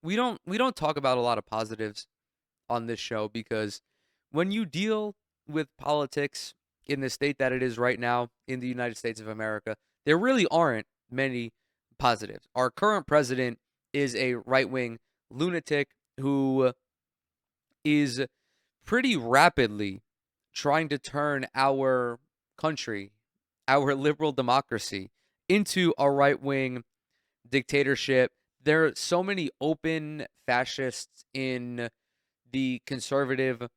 we don't talk about a lot of positives on this show because when you deal with politics in the state that it is right now in the United States of America, there really aren't many positives. Our current president is a right-wing lunatic who is pretty rapidly trying to turn our country, our liberal democracy, into a right wing dictatorship. There are so many open fascists in the conservative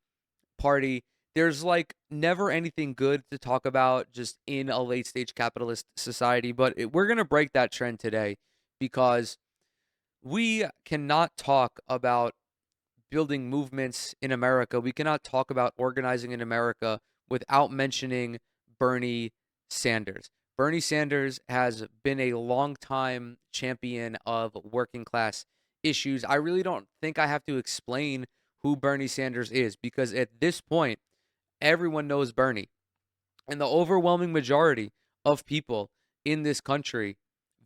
party. There's like never anything good to talk about just in a late stage capitalist society. But we're going to break that trend today because we cannot talk about building movements in America. We cannot talk about organizing in America without mentioning Bernie Sanders. Bernie Sanders has been a longtime champion of working class issues. I really don't think I have to explain who Bernie Sanders is because at this point, everyone knows Bernie. And the overwhelming majority of people in this country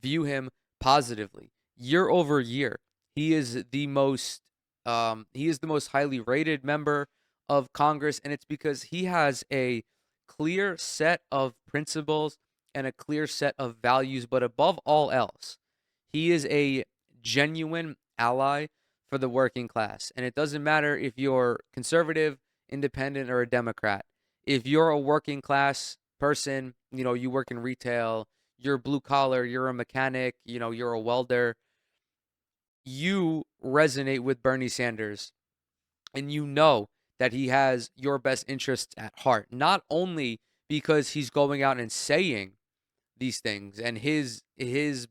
view him positively. Year over year, he is the most highly rated member of Congress, and it's because he has a clear set of principles and a clear set of values, but above all else, he is a genuine ally for the working class. And it doesn't matter if you're conservative, independent, or a Democrat. If you're a working class person, you work in retail, you're blue collar, you're a mechanic, you're a welder, you resonate with Bernie Sanders and you know that he has your best interests at heart, not only because he's going out and saying these things and his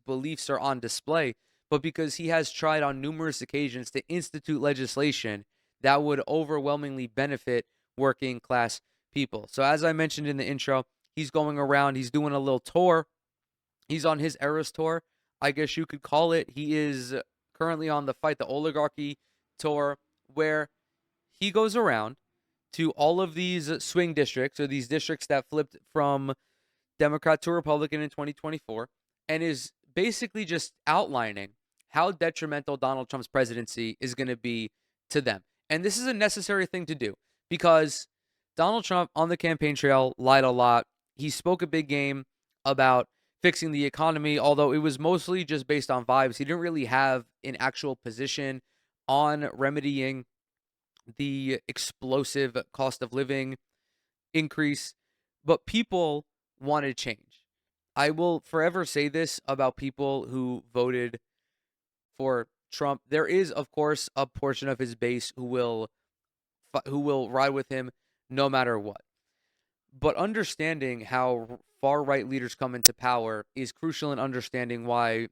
beliefs are on display, but because he has tried on numerous occasions to institute legislation that would overwhelmingly benefit working class people. So as I mentioned in the intro, he's going around, he's doing a little tour. He's on his Eras tour, I guess you could call it. He is currently on the Fight the Oligarchy tour, where he goes around to all of these swing districts or these districts that flipped from Democrat to Republican in 2024 and is basically just outlining how detrimental Donald Trump's presidency is going to be to them. And this is a necessary thing to do because Donald Trump on the campaign trail lied a lot. He spoke a big game about fixing the economy, although it was mostly just based on vibes. He didn't really have an actual position on remedying the explosive cost of living increase, but people wanted change. I will forever say this about people who voted for Trump. There is, of course, a portion of his base who will ride with him no matter what. But understanding how far right leaders come into power is crucial in understanding why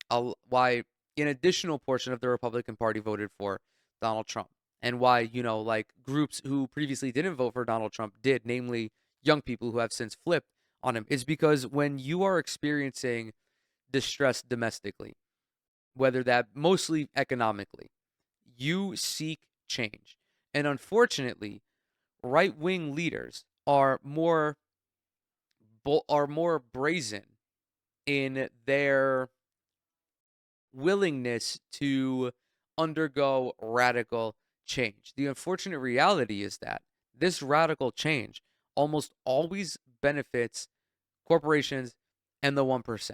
an additional portion of the Republican Party voted for Donald Trump and why, like groups who previously didn't vote for Donald Trump did, namely young people who have since flipped on him. It's because when you are experiencing distress domestically, whether that mostly economically, you seek change. And unfortunately, right-wing leaders are more brazen in their willingness to undergo radical change. The unfortunate reality is that this radical change almost always benefits corporations and the 1%.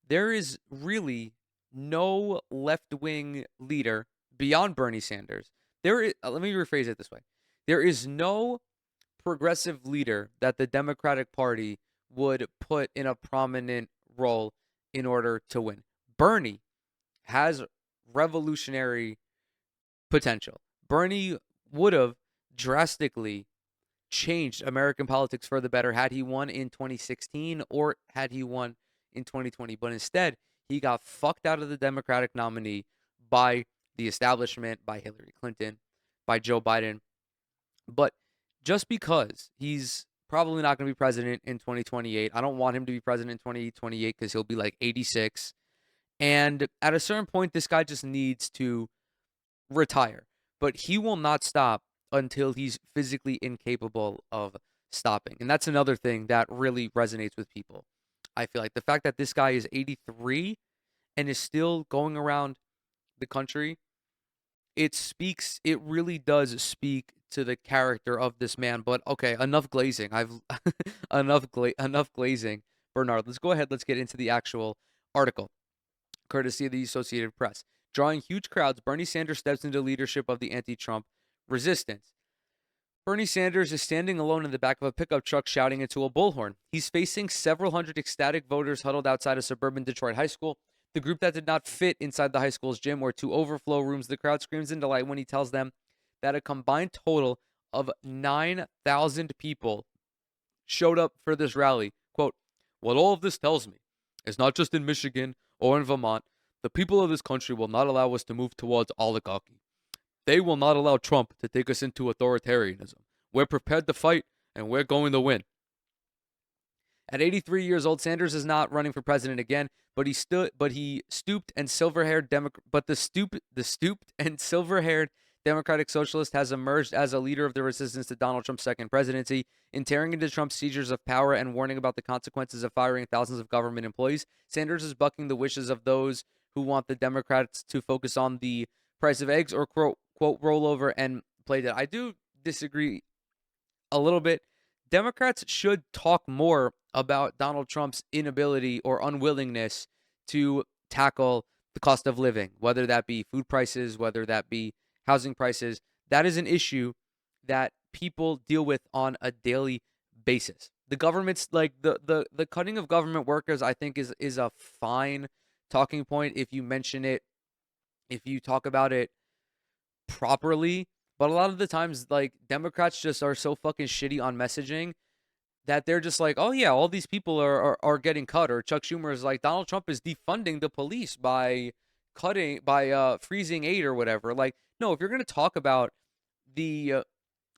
There is really no left wing leader beyond Bernie Sanders. Let me rephrase it this way. There is no progressive leader that the Democratic Party would put in a prominent role in order to win. Bernie has revolutionary potential. Bernie would have drastically changed American politics for the better had he won in 2016 or had he won in 2020. But instead, he got fucked out of the Democratic nominee by the establishment, by Hillary Clinton, by Joe Biden. But just because he's probably not going to be president in 2028, I don't want him to be president in 2028 because he'll be like 86. And at a certain point, this guy just needs to retire. But he will not stop until he's physically incapable of stopping. And that's another thing that really resonates with people. I feel like the fact that this guy is 83 and is still going around the country it really does speak to the character of this man. But okay, enough glazing. I've enough glazing, Bernard. Let's go ahead. Let's get into the actual article, courtesy of the Associated Press. Drawing huge crowds, Bernie Sanders steps into leadership of the anti-Trump resistance. Bernie Sanders is standing alone in the back of a pickup truck shouting into a bullhorn. He's facing several hundred ecstatic voters huddled outside a suburban Detroit high school. The group that did not fit inside the high school's gym or two overflow rooms. The crowd screams in delight when he tells them that a combined total of 9,000 people showed up for this rally. Quote, what all of this tells me is not just in Michigan or in Vermont, the people of this country will not allow us to move towards oligarchy. They will not allow Trump to take us into authoritarianism. We're prepared to fight, and we're going to win. At 83 years old, Sanders is not running for president again, but he stooped and silver-haired the stooped and silver-haired Democratic Socialist has emerged as a leader of the resistance to Donald Trump's second presidency, in tearing into Trump's seizures of power and warning about the consequences of firing thousands of government employees. Sanders is bucking the wishes of those who want the Democrats to focus on the price of eggs or quote roll over and play dead. I do disagree a little bit. Democrats should talk more about Donald Trump's inability or unwillingness to tackle the cost of living, whether that be food prices, whether that be housing prices. That is an issue that people deal with on a daily basis. The government's like the cutting of government workers, I think is a fine talking point if you mention it, if you talk about it properly. But a lot of the times, like, Democrats just are so fucking shitty on messaging that they're just like, oh yeah, all these people are getting cut. Or Chuck Schumer is like, Donald Trump is defunding the police by freezing aid or whatever. Like, no, if you're gonna talk about the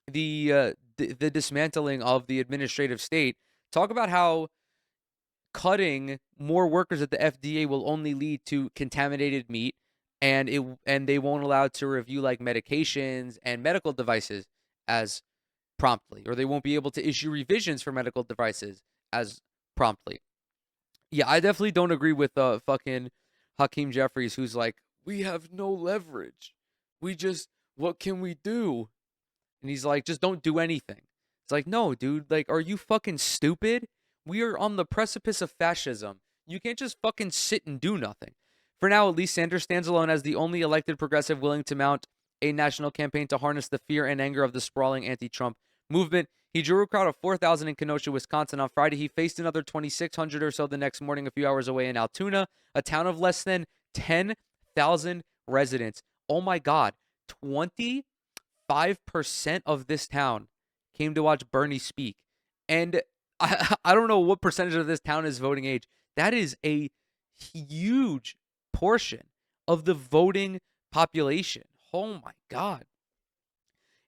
the dismantling of the administrative state, talk about how cutting more workers at the FDA will only lead to contaminated meat, and they won't allow to review like medications and medical devices as promptly, or they won't be able to issue revisions for medical devices as promptly. Yeah, I definitely don't agree with fucking Hakeem Jeffries, who's like, we have no leverage. We just, what can we do? And he's like, just don't do anything. It's like, no, dude, like, are you fucking stupid? We are on the precipice of fascism. You can't just fucking sit and do nothing. For now, at least, Sanders stands alone as the only elected progressive willing to mount a national campaign to harness the fear and anger of the sprawling anti-Trump movement. He drew a crowd of 4,000 in Kenosha, Wisconsin on Friday. He faced another 2,600 or so the next morning, a few hours away in Altoona, a town of less than 10,000 residents. Oh my God, 25% of this town came to watch Bernie speak. And I don't know what percentage of this town is voting age. That is a huge portion of the voting population. Oh my God.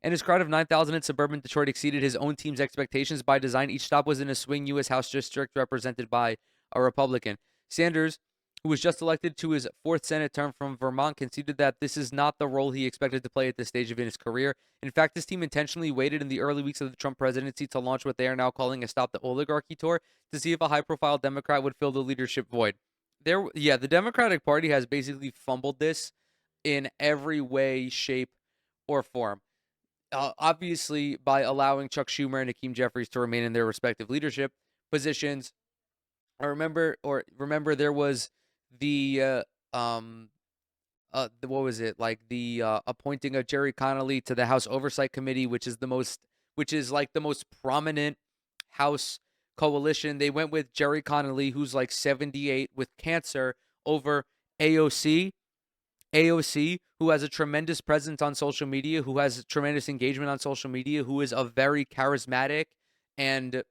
And his crowd of 9,000 in suburban Detroit exceeded his own team's expectations by design. Each stop was in a swing U.S. House district represented by a Republican. Sanders, who was just elected to his fourth Senate term from Vermont, conceded that this is not the role he expected to play at this stage of his career. In fact, his team intentionally waited in the early weeks of the Trump presidency to launch what they are now calling a Stop the Oligarchy tour to see if a high-profile Democrat would fill the leadership void. The Democratic Party has basically fumbled this in every way, shape, or form. Obviously, by allowing Chuck Schumer and Hakeem Jeffries to remain in their respective leadership positions. Remember there was the what was it, like, the appointing of Jerry Connolly to the House Oversight Committee, which is like the most prominent House coalition. They went with Jerry Connolly, who's like 78 with cancer, over AOC. AOC, who has a tremendous presence on social media, who has tremendous engagement on social media, who is a very charismatic and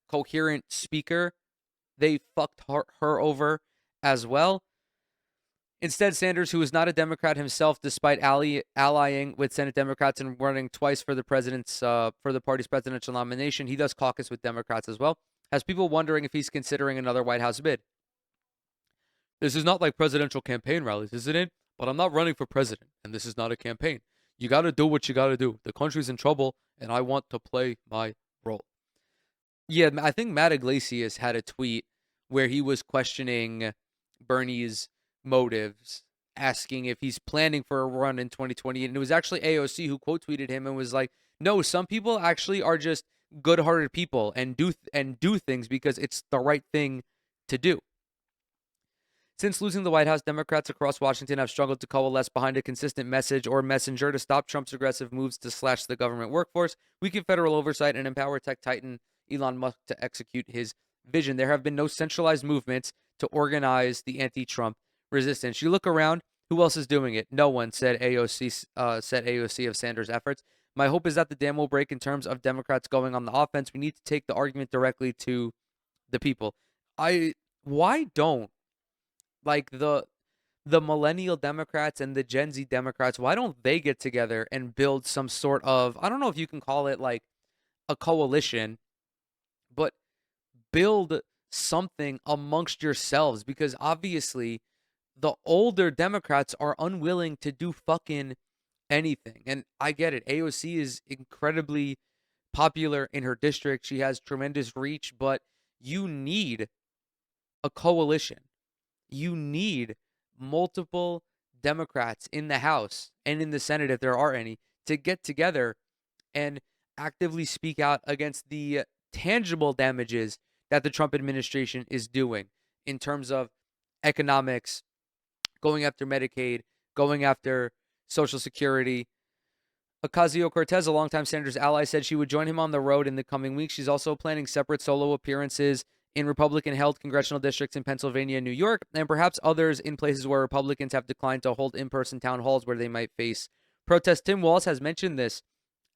coherent speaker. They fucked her over as well. Instead, Sanders, who is not a Democrat himself, despite allying with Senate Democrats and running twice for the party's presidential nomination, he does caucus with Democrats as well, has people wondering if he's considering another White House bid. This is not like presidential campaign rallies, isn't it? But I'm not running for president, and this is not a campaign. You got to do what you got to do. The country's in trouble, and I want to play my role. Yeah, I think Matt Iglesias had a tweet where he was questioning Bernie's motives, asking if he's planning for a run in 2020. And it was actually AOC who quote tweeted him and was like, "No, some people actually are just good-hearted people and do things because it's the right thing to do." Since losing the White House, Democrats across Washington have struggled to coalesce behind a consistent message or messenger to stop Trump's aggressive moves to slash the government workforce, weaken federal oversight, and empower tech titan Elon Musk to execute his vision. There have been no centralized movements to organize the anti-Trump resistance. You look around, who else is doing it? No one, said AOC of Sanders' efforts. My hope is that the dam will break in terms of Democrats going on the offense. We need to take the argument directly to the people. Why don't like the millennial Democrats and the Gen Z Democrats, why don't they get together and build some sort of, I don't know if you can call it like a coalition, but build something amongst yourselves? Because obviously the older Democrats are unwilling to do fucking anything. And I get it. AOC is incredibly popular in her district. She has tremendous reach, but you need a coalition. You need multiple Democrats in the House and in the Senate, if there are any, to get together and actively speak out against the tangible damages that the Trump administration is doing in terms of economics, going after Medicaid, going after Social Security. Ocasio-Cortez, a longtime Sanders ally, said she would join him on the road in the coming weeks. She's also planning separate solo appearances in Republican-held congressional districts in Pennsylvania and New York, and perhaps others in places where Republicans have declined to hold in-person town halls where they might face protests. Tim Walz has mentioned this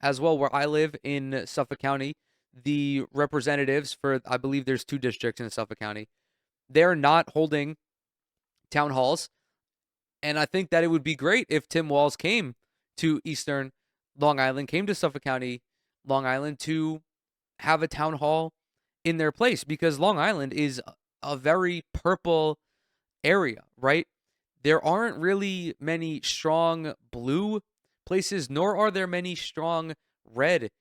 as well. Where I live in Suffolk County, the representatives for, I believe there's 2 districts in Suffolk County, they're not holding town halls. And I think that it would be great if Tim Walz came to Eastern Long Island, came to Suffolk County, Long Island, to have a town hall in their place, because Long Island is a very purple area, right? There aren't really many strong blue places, nor are there many strong red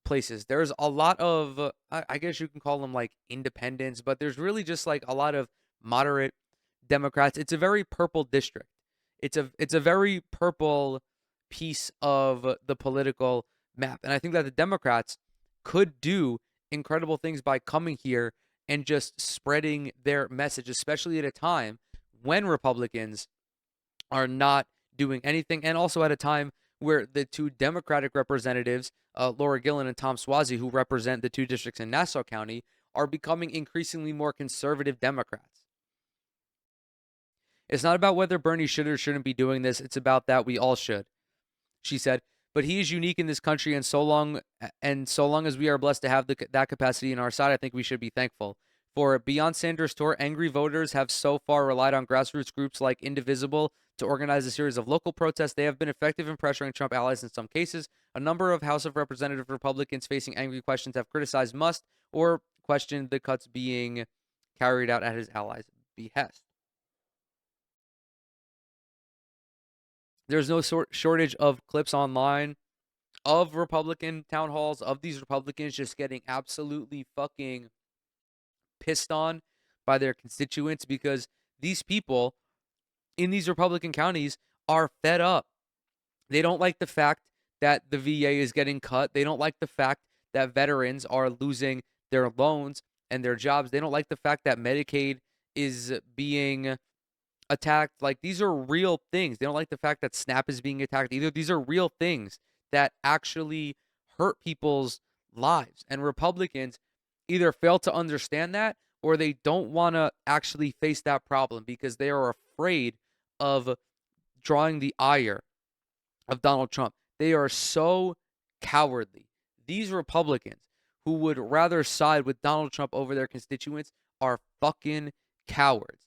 places. There's a lot of, I guess you can call them like independents, but there's really just like a lot of moderate Democrats. It's a very purple district. It's a very purple piece of the political map. And I think that the Democrats could do incredible things by coming here and just spreading their message, especially at a time when Republicans are not doing anything, and also at a time where the 2 Democratic representatives, Laura Gillen and Tom Suozzi, who represent the 2 districts in Nassau County, are becoming increasingly more conservative Democrats. It's not about whether Bernie should or shouldn't be doing this. It's about that we all should, she said. But he is unique in this country, and so long as we are blessed to have that capacity in our side, I think we should be thankful. For beyond Sanders' tour, angry voters have so far relied on grassroots groups like Indivisible to organize a series of local protests. They have been effective in pressuring Trump allies in some cases. A number of House of Representative Republicans facing angry questions have criticized Musk or questioned the cuts being carried out at his allies' behest. There's no shortage of clips online of Republican town halls, of these Republicans just getting absolutely fucking pissed on by their constituents, because these people in these Republican counties are fed up. They don't like the fact that the VA is getting cut. They don't like the fact that veterans are losing their loans and their jobs. They don't like the fact that Medicaid is being attacked. Like, these are real things. They don't like the fact that SNAP is being attacked either. These are real things that actually hurt people's lives. And Republicans either fail to understand that, or they don't want to actually face that problem because they are afraid of drawing the ire of Donald Trump. They are so cowardly. These Republicans who would rather side with Donald Trump over their constituents are fucking cowards.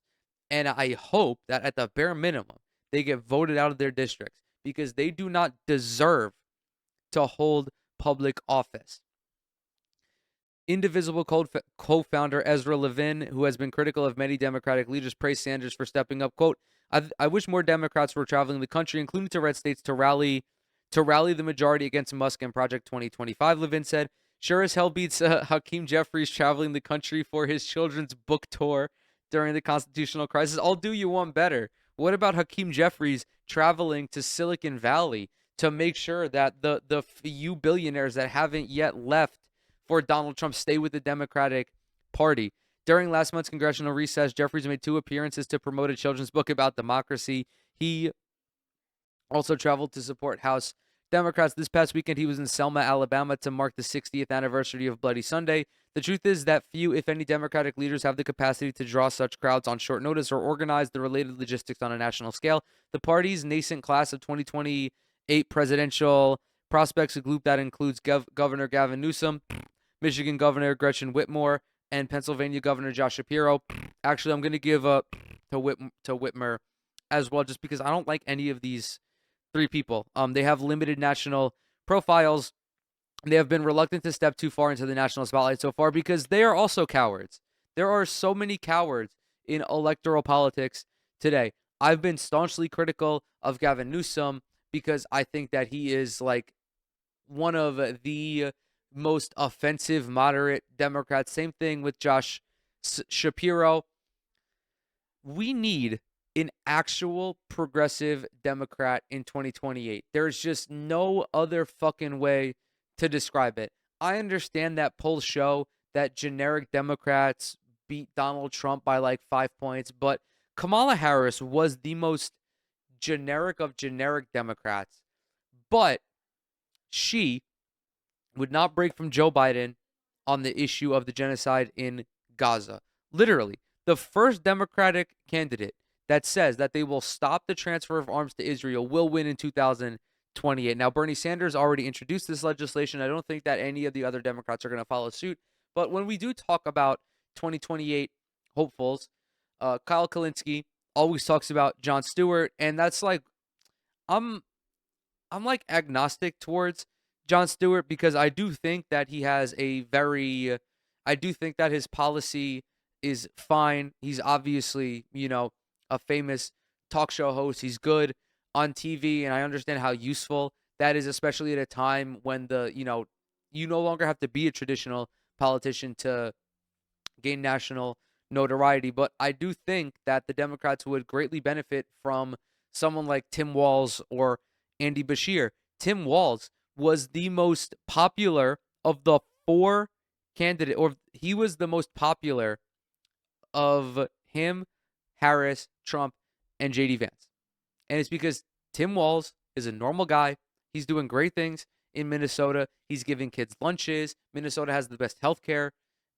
And I hope that at the bare minimum, they get voted out of their districts, because they do not deserve to hold public office. Indivisible co-founder Ezra Levin, who has been critical of many Democratic leaders, praised Sanders for stepping up. Quote, I wish more Democrats were traveling the country, including to red states, to rally the majority against Musk and Project 2025, Levin said. Sure as hell beats Hakeem Jeffries traveling the country for his children's book tour during the constitutional crisis. I'll do you one better. What about Hakeem Jeffries traveling to Silicon Valley to make sure that the few billionaires that haven't yet left for Donald Trump stay with the Democratic Party? During last month's congressional recess, Jeffries made 2 appearances to promote a children's book about democracy. He also traveled to support House Democrats. This past weekend, he was in Selma, Alabama to mark the 60th anniversary of Bloody Sunday. The truth is that few, if any, Democratic leaders have the capacity to draw such crowds on short notice or organize the related logistics on a national scale. The party's nascent class of 2028 presidential prospects, a group that includes Governor Gavin Newsom, Michigan Governor Gretchen Whitmer, and Pennsylvania Governor Josh Shapiro. Actually, I'm going to give up to Whitmer as well, just because I don't like any of these 3 people. They have limited national profiles. They have been reluctant to step too far into the national spotlight so far because they are also cowards. There are so many cowards in electoral politics today. I've been staunchly critical of Gavin Newsom because I think that he is like one of the most offensive moderate Democrats. Same thing with Josh Shapiro. We need an actual progressive Democrat in 2028. There's just no other fucking way to describe it. I understand that polls show that generic Democrats beat Donald Trump by like 5 points, but Kamala Harris was the most generic of generic Democrats. But she would not break from Joe Biden on the issue of the genocide in Gaza. Literally, the first Democratic candidate that says that they will stop the transfer of arms to Israel will win in 2028. Now, Bernie Sanders already introduced this legislation. I don't think that any of the other Democrats are going to follow suit. But when we do talk about 2028 hopefuls, Kyle Kalinske always talks about Jon Stewart, and that's like I'm like agnostic towards Jon Stewart because I do think that he has I do think that his policy is fine. He's obviously, a famous talk show host. He's good on TV, and I understand how useful that is, especially at a time when you no longer have to be a traditional politician to gain national notoriety. But I do think that the Democrats would greatly benefit from someone like Tim Walz or Andy Beshear. Tim Walz was the most popular of the 4 candidates, or he was the most popular of him, Harris, Trump, and JD Vance. And it's because Tim Walz is a normal guy. He's doing great things in Minnesota. He's giving kids lunches. Minnesota has the best healthcare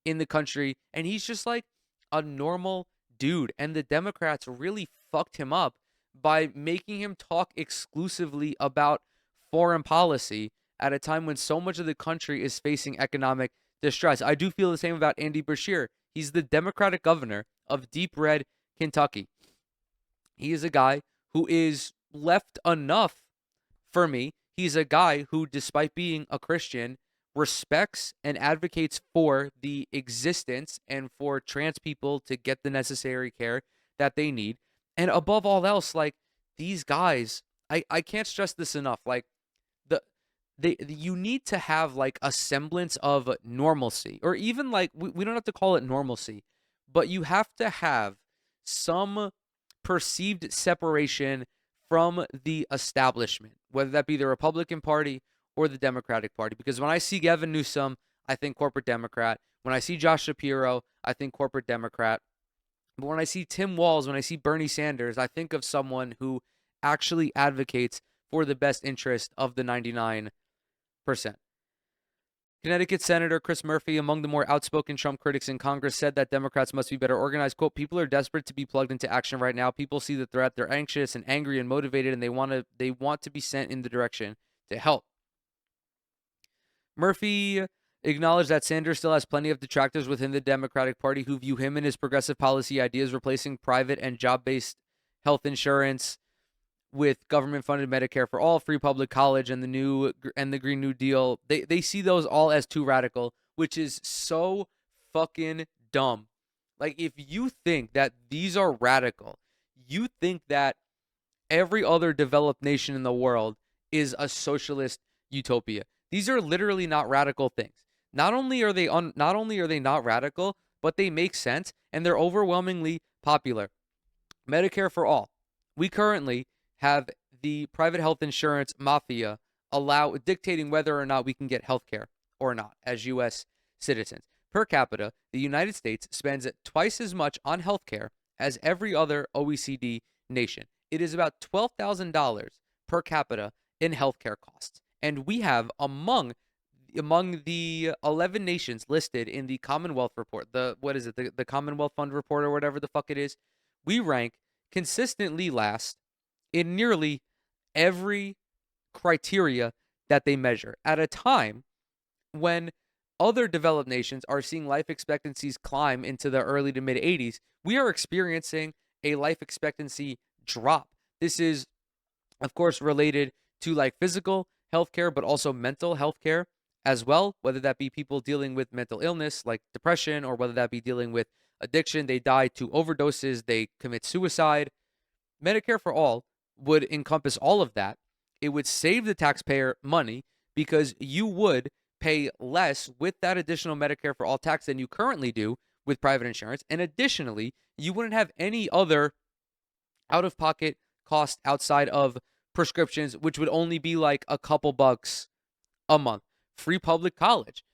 in the country. And he's just like a normal dude. And the Democrats really fucked him up by making him talk exclusively about foreign policy at a time when so much of the country is facing economic distress. I do feel the same about Andy Beshear. He's the Democratic governor of deep red Kentucky. He is a guy who is left enough for me. He's a guy who, despite being a Christian, respects and advocates for the existence and for trans people to get the necessary care that they need. And above all else, like, these guys, I can't stress this enough. Like, you need to have like a semblance of normalcy, or even like we don't have to call it normalcy, but you have to have some perceived separation from the establishment, whether that be the Republican Party or the Democratic Party. Because when I see Gavin Newsom, I think corporate Democrat. When I see Josh Shapiro, I think corporate Democrat. But when I see Tim Walz, when I see Bernie Sanders, I think of someone who actually advocates for the best interest of the 99%. Connecticut Senator Chris Murphy, among the more outspoken Trump critics in Congress, said that Democrats must be better organized. Quote, people are desperate to be plugged into action right now. People see the threat. They're anxious and angry and motivated, and they want to be sent in the direction to help. Murphy acknowledged that Sanders still has plenty of detractors within the Democratic Party who view him and his progressive policy ideas, replacing private and job-based health insurance with government-funded Medicare for all, free public college, and the Green New Deal. They see those all as too radical, which is so fucking dumb. Like, if you think that these are radical, you think that every other developed nation in the world is a socialist utopia. These are literally not radical things. Not only are they not radical, but they make sense and they're overwhelmingly popular. Medicare for all. We currently have the private health insurance mafia dictating whether or not we can get health care or not as US citizens. Per capita, the United States spends twice as much on health care as every other OECD nation. It is about $12,000 per capita in healthcare costs. And we have among the 11 nations listed in the Commonwealth report, the Commonwealth Fund report or whatever the fuck it is, we rank consistently last in nearly every criteria that they measure at a time when other developed nations are seeing life expectancies climb into the early to mid 80s. We are experiencing a life expectancy drop. This is, of course, related to like physical healthcare, but also mental healthcare as well, whether that be people dealing with mental illness like depression, or whether that be dealing with addiction. They die to overdoses, they commit suicide. Medicare for all would encompass all of that. It would save the taxpayer money because you would pay less with that additional Medicare for all tax than you currently do with private insurance. And additionally, you wouldn't have any other out of pocket cost outside of prescriptions, which would only be like a couple bucks a month. Free public college.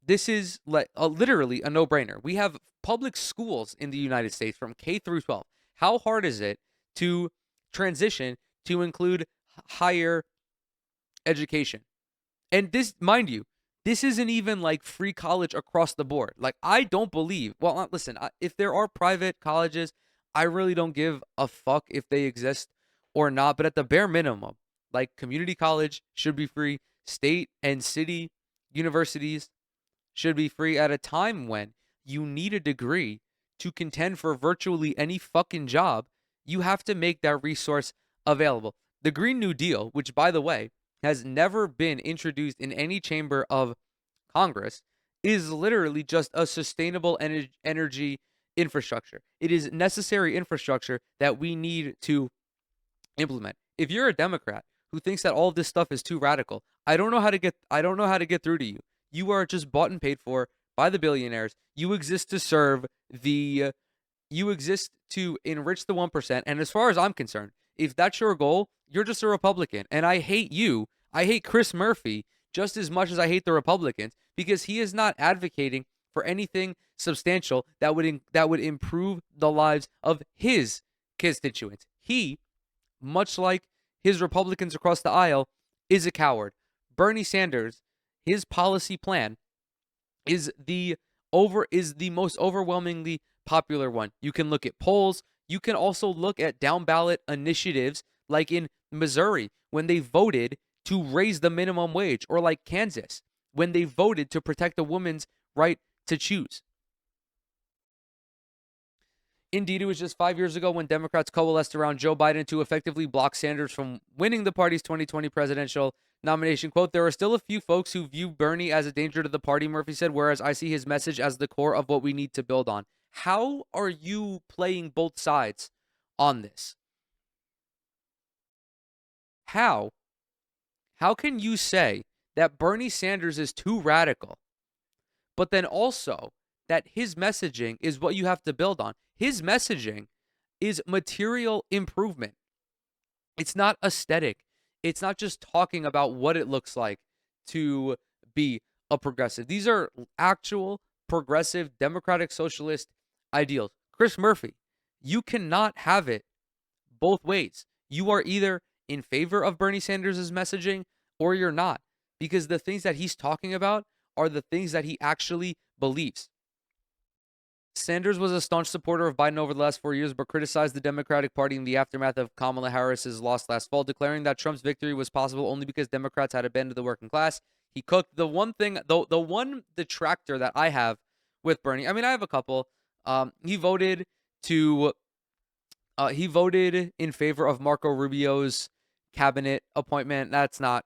This is literally a no-brainer. We have public schools in the United States from K through 12. How hard is it to transition to include higher education? And this, mind you, this isn't even like free college across the board. Like, I don't believe, well, listen, if there are private colleges, I really don't give a fuck if they exist or not. But at the bare minimum, like, community college should be free. State and city universities should be free at a time when you need a degree to contend for virtually any fucking job. You have to make that resource available. The Green New Deal, which, by the way, has never been introduced in any chamber of Congress, is literally just a sustainable energy infrastructure. It is necessary infrastructure that we need to implement. If you're a Democrat who thinks that all of this stuff is too radical, I don't know how to get through to you. You are just bought and paid for by the billionaires. You exist to serve you exist to enrich the 1%. And as far as I'm concerned, if that's your goal, you're just a Republican. And I hate you. I hate Chris Murphy just as much as I hate the Republicans, because he is not advocating for anything substantial that would improve the lives of his constituents. He, much like his Republicans across the aisle, is a coward. Bernie Sanders, his policy plan is the most overwhelmingly popular one. You can look at polls. You can also look at down ballot initiatives like in Missouri when they voted to raise the minimum wage, or like Kansas when they voted to protect a woman's right to choose. Indeed, it was just 5 years ago when Democrats coalesced around Joe Biden to effectively block Sanders from winning the party's 2020 presidential nomination. Quote, "There are still a few folks who view Bernie as a danger to the party," Murphy said, "whereas I see his message as the core of what we need to build on." How are you playing both sides on this? How? How can you say that Bernie Sanders is too radical, but then also that his messaging is what you have to build on? His messaging is material improvement. It's not aesthetic. It's not just talking about what it looks like to be a progressive. These are actual progressive democratic socialist ideals. Chris Murphy, you cannot have it both ways. You are either in favor of Bernie Sanders' messaging or you're not, because the things that he's talking about are the things that he actually believes. Sanders was a staunch supporter of Biden over the last 4 years, but criticized the Democratic Party in the aftermath of Kamala Harris's loss last fall, declaring that Trump's victory was possible only because Democrats had abandoned the working class. He cooked the one detractor that I have with Bernie. I mean, I have a couple. He voted in favor of Marco Rubio's cabinet appointment. That's not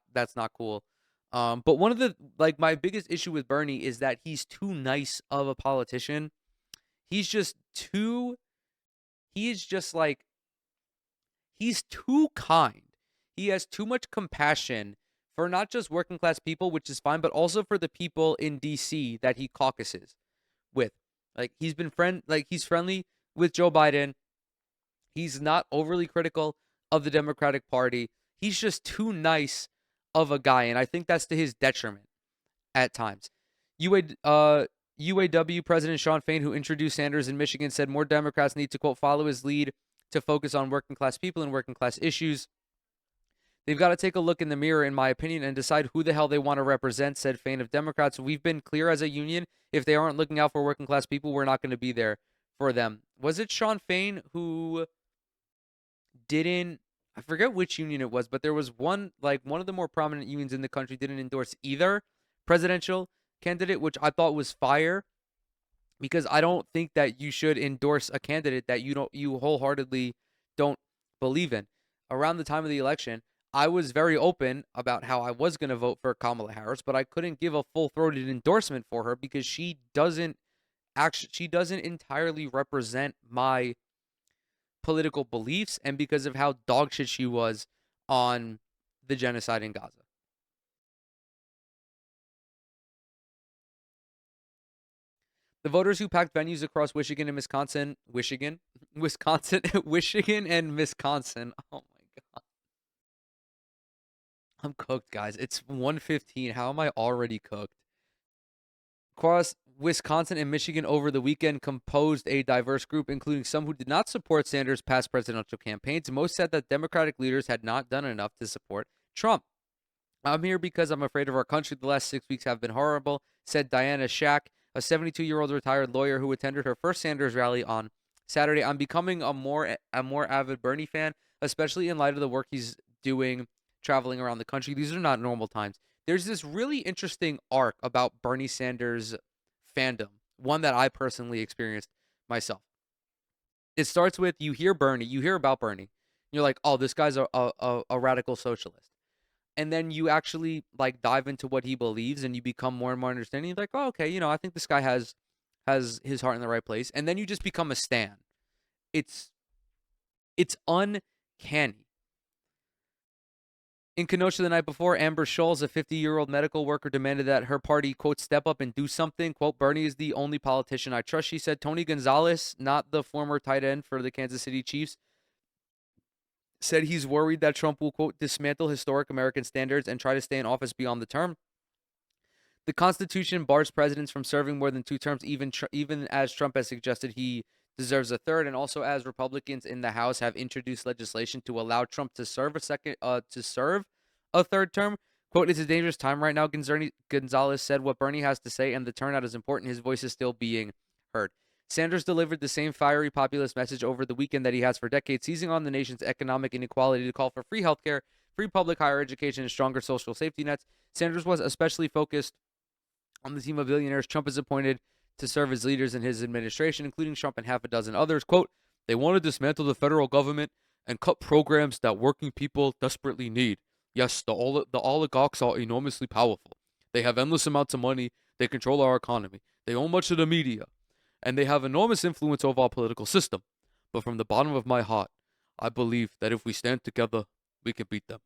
cool. But one of the my biggest issue with Bernie is that he's too nice of a politician. He's too kind. He has too much compassion for not just working class people, which is fine, but also for the people in DC that he caucuses with. Like he's friendly with Joe Biden. He's not overly critical of the Democratic Party. He's just too nice of a guy, and I think that's to his detriment at times. UA, UAW President Sean Fain, who introduced Sanders in Michigan, said more Democrats need to, quote, follow his lead to focus on working class people and working class issues. They've got to take a look in the mirror, in my opinion, and decide who the hell they want to represent, said Fain of Democrats. We've been clear as a union. If they aren't looking out for working class people, we're not going to be there for them. Was it Sean Fain who didn't, I forget which union it was, but there was one, like one of the more prominent unions in the country didn't endorse either presidential candidate, which I thought was fire, because I don't think that you should endorse a candidate that you wholeheartedly don't believe in. Around the time of the election, I was very open about how I was going to vote for Kamala Harris, but I couldn't give a full-throated endorsement for her because she doesn't entirely represent my political beliefs, and because of how dogshit she was on the genocide in Gaza. The voters who packed venues across Michigan and Wisconsin, Michigan and Wisconsin. Oh my god, I'm cooked, guys. It's 1:15. How am I already cooked? Across Wisconsin and Michigan over the weekend composed a diverse group, including some who did not support Sanders' past presidential campaigns. Most said that Democratic leaders had not done enough to support Trump. I'm here because I'm afraid of our country. The last 6 weeks have been horrible, said Diana Shack, a 72-year-old retired lawyer who attended her first Sanders rally on Saturday. I'm becoming a more avid Bernie fan, especially in light of the work he's doing traveling around the country. These are not normal times. There's this really interesting arc about Bernie Sanders fandom, one that I personally experienced myself. It starts with you hear about Bernie, and you're like, oh, this guy's a radical socialist. And then you actually like dive into what he believes and you become more and more understanding. You're like, oh, okay, I think this guy has his heart in the right place. And then you just become a stan. It's uncanny. In Kenosha the night before, Amber Scholes, a 50-year-old medical worker, demanded that her party, quote, step up and do something. Quote, Bernie is the only politician I trust, she said. Tony Gonzalez, not the former tight end for the Kansas City Chiefs, said he's worried that Trump will, quote, dismantle historic American standards and try to stay in office beyond the term. The Constitution bars presidents from serving more than 2 terms, even as Trump has suggested he deserves a third, and also as Republicans in the House have introduced legislation to allow Trump to serve a third term. Quote, it's a dangerous time right now, Gonzalez said. What Bernie has to say and the turnout is important. His voice is still being heard. Sanders delivered the same fiery populist message over the weekend that he has for decades, seizing on the nation's economic inequality to call for free healthcare, free public higher education, and stronger social safety nets. Sanders was especially focused on the team of billionaires Trump has appointed to serve as leaders in his administration, including Trump and half a dozen others. Quote, they want to dismantle the federal government and cut programs that working people desperately need. Yes, the oligarchs are enormously powerful. They have endless amounts of money. They control our economy. They own much of the media. And they have enormous influence over our political system. But from the bottom of my heart, I believe that if we stand together, we can beat them.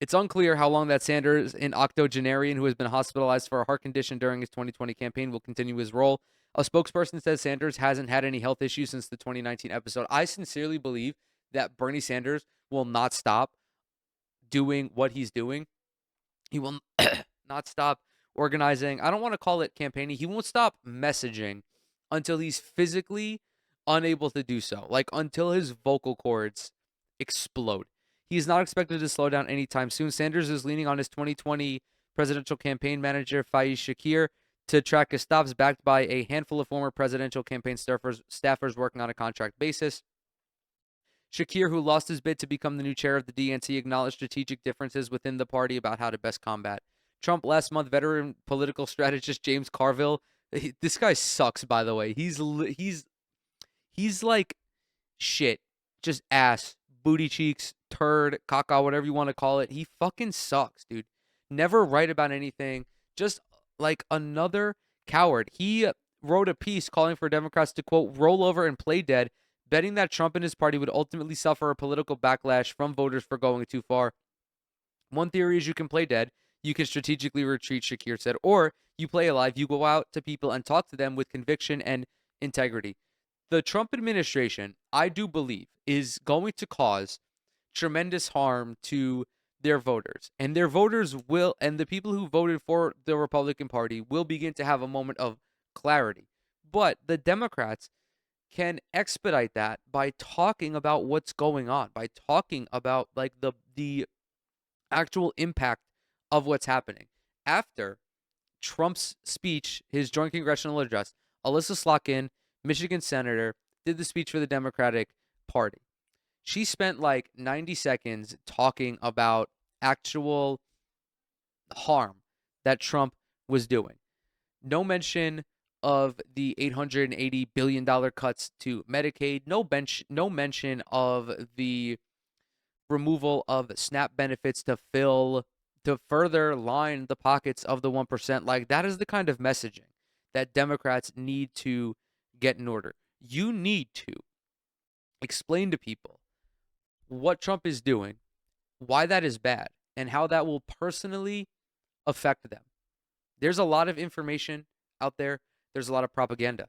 It's unclear how long that Sanders, an octogenarian who has been hospitalized for a heart condition during his 2020 campaign, will continue his role. A spokesperson says Sanders hasn't had any health issues since the 2019 episode. I sincerely believe that Bernie Sanders will not stop doing what he's doing. He will not stop organizing. I don't want to call it campaigning. He won't stop messaging until he's physically unable to do so, like until his vocal cords explode. He is not expected to slow down anytime soon. Sanders is leaning on his 2020 presidential campaign manager, Faiz Shakir, to track his stops, backed by a handful of former presidential campaign staffers working on a contract basis. Shakir, who lost his bid to become the new chair of the DNC, acknowledged strategic differences within the party about how to best combat Trump. Last month, veteran political strategist James Carville, this guy sucks, by the way. He's like shit, just ass, booty cheeks, turd, caca, whatever you want to call it. He fucking sucks, dude. Never write about anything. Just like another coward. He wrote a piece calling for Democrats to, quote, roll over and play dead, betting that Trump and his party would ultimately suffer a political backlash from voters for going too far. One theory is you can play dead. You can strategically retreat, Shakir said, or you play alive. You go out to people and talk to them with conviction and integrity. The Trump administration, I do believe, is going to cause tremendous harm to their voters. And their voters will, and the people who voted for the Republican Party will begin to have a moment of clarity. But the Democrats can expedite that by talking about what's going on, by talking about like the actual impact of what's happening. After Trump's speech, his joint congressional address, Alyssa Slotkin, Michigan senator, did the speech for the Democratic Party. She spent like 90 seconds talking about actual harm that Trump was doing. No mention of the $880 billion cuts to Medicaid. No mention of the removal of SNAP benefits to further line the pockets of the 1%. Like, that is the kind of messaging that Democrats need to get in order. You need to explain to people what Trump is doing, why that is bad, and how that will personally affect them. There's a lot of information out there. There's a lot of propaganda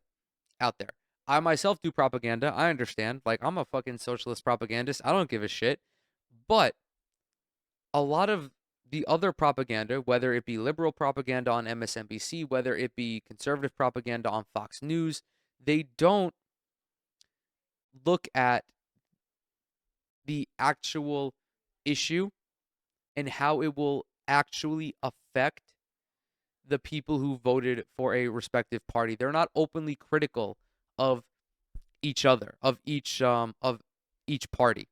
out there. I myself do propaganda. I understand. Like, I'm a fucking socialist propagandist. I don't give a shit. But a lot of the other propaganda, whether it be liberal propaganda on MSNBC, whether it be conservative propaganda on Fox News, they don't look at the actual issue and how it will actually affect the people who voted for a respective party. They're not openly critical of each other, of each party.